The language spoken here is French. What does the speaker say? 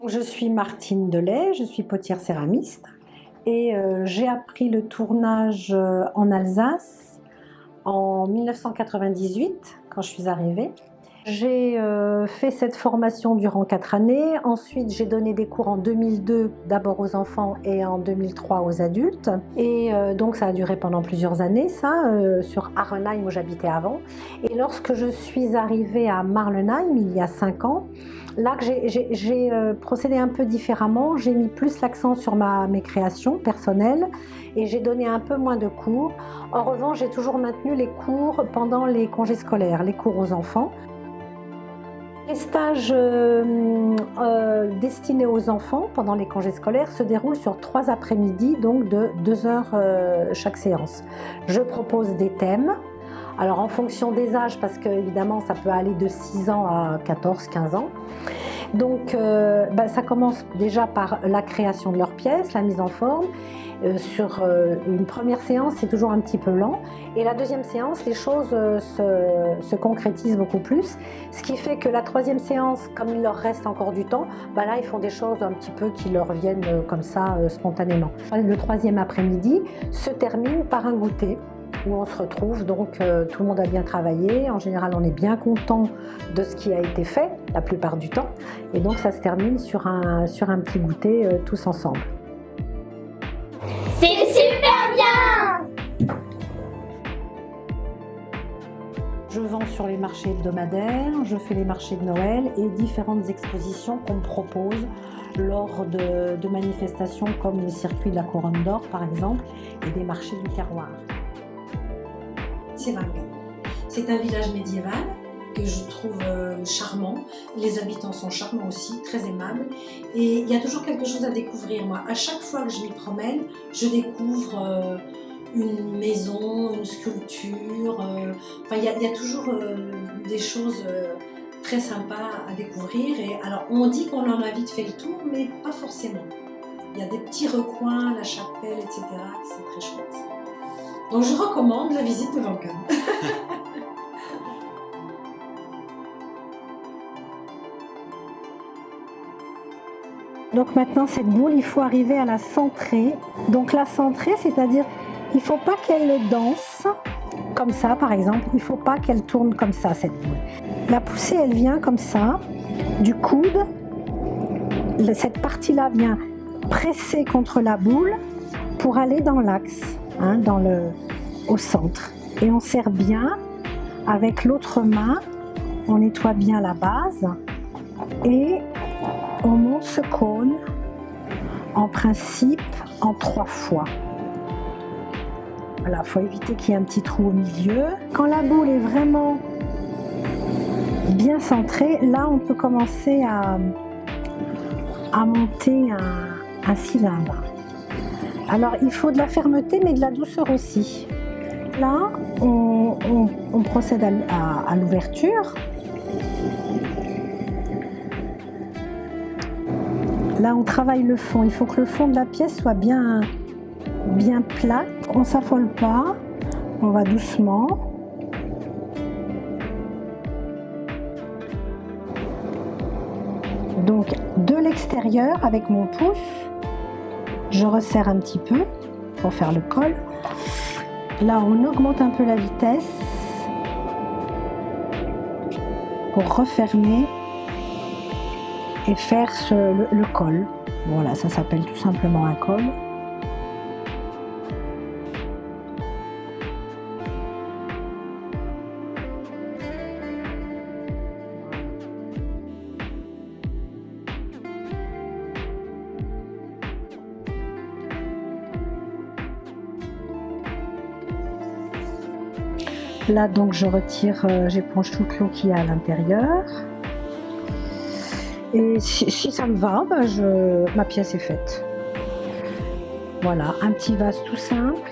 Je suis Martine Delay, je suis potière céramiste et j'ai appris le tournage en Alsace en 1998 quand je suis arrivée. J'ai fait cette formation durant 4 années, ensuite j'ai donné des cours en 2002 d'abord aux enfants et en 2003 aux adultes et donc ça a duré pendant plusieurs années ça, sur Arenheim où j'habitais avant. Et lorsque je suis arrivée à Marlenheim il y a 5 ans, là que j'ai procédé un peu différemment, j'ai mis plus l'accent sur mes créations personnelles et j'ai donné un peu moins de cours. En revanche, j'ai toujours maintenu les cours pendant les congés scolaires, les cours aux enfants. Les stages destinés aux enfants pendant les congés scolaires se déroulent sur 3 après-midi, donc de 2 heures chaque séance. Je propose des thèmes. Alors en fonction des âges, parce que évidemment ça peut aller de 6 ans à 14-15 ans. Donc ça commence déjà par la création de leurs pièces, la mise en forme. Sur une première séance, c'est toujours un petit peu lent. Et la deuxième séance, les choses se concrétisent beaucoup plus. Ce qui fait que la troisième séance, comme il leur reste encore du temps, là ils font des choses un petit peu qui leur viennent comme ça spontanément. Le troisième après-midi se termine par un goûter où on se retrouve, donc tout le monde a bien travaillé, en général on est bien content de ce qui a été fait la plupart du temps, et donc ça se termine sur un petit goûter tous ensemble. C'est super bien! Je vends sur les marchés hebdomadaires, je fais les marchés de Noël et différentes expositions qu'on me propose lors de manifestations comme le circuit de la Couronne d'Or par exemple, et des marchés du terroir. C'est Wangen. C'est un village médiéval que je trouve charmant. Les habitants sont charmants aussi, très aimables. Et il y a toujours quelque chose à découvrir. Moi, à chaque fois que je m'y promène, je découvre une maison, une sculpture. Il y a toujours des choses très sympas à découvrir. Et alors, on dit qu'on en a vite fait le tour, mais pas forcément. Il y a des petits recoins, la chapelle, etc. C'est très chouette. Donc je recommande la visite de Wangen. Donc maintenant cette boule, il faut arriver à la centrer. Donc la centrer, c'est-à-dire il ne faut pas qu'elle danse comme ça par exemple, il ne faut pas qu'elle tourne comme ça cette boule. La poussée elle vient comme ça, du coude, cette partie-là vient presser contre la boule pour aller dans l'axe. Au centre, et on serre bien avec l'autre main, on nettoie bien la base et on monte ce cône en principe en 3 fois. Voilà, il faut éviter qu'il y ait un petit trou au milieu. Quand la boule est vraiment bien centrée, là on peut commencer à monter un cylindre. Alors il faut de la fermeté mais de la douceur aussi. Là on procède à l'ouverture. Là on travaille le fond, il faut que le fond de la pièce soit bien plate. On ne s'affole pas, on va doucement. Donc de l'extérieur avec mon pouce, je resserre un petit peu pour faire le col. Là, on augmente un peu la vitesse pour refermer et faire le col. Voilà, ça s'appelle tout simplement un col. Là donc je retire, j'éponge toute l'eau qu'il y a à l'intérieur. Et si ça me va, ma pièce est faite. Voilà, un petit vase tout simple.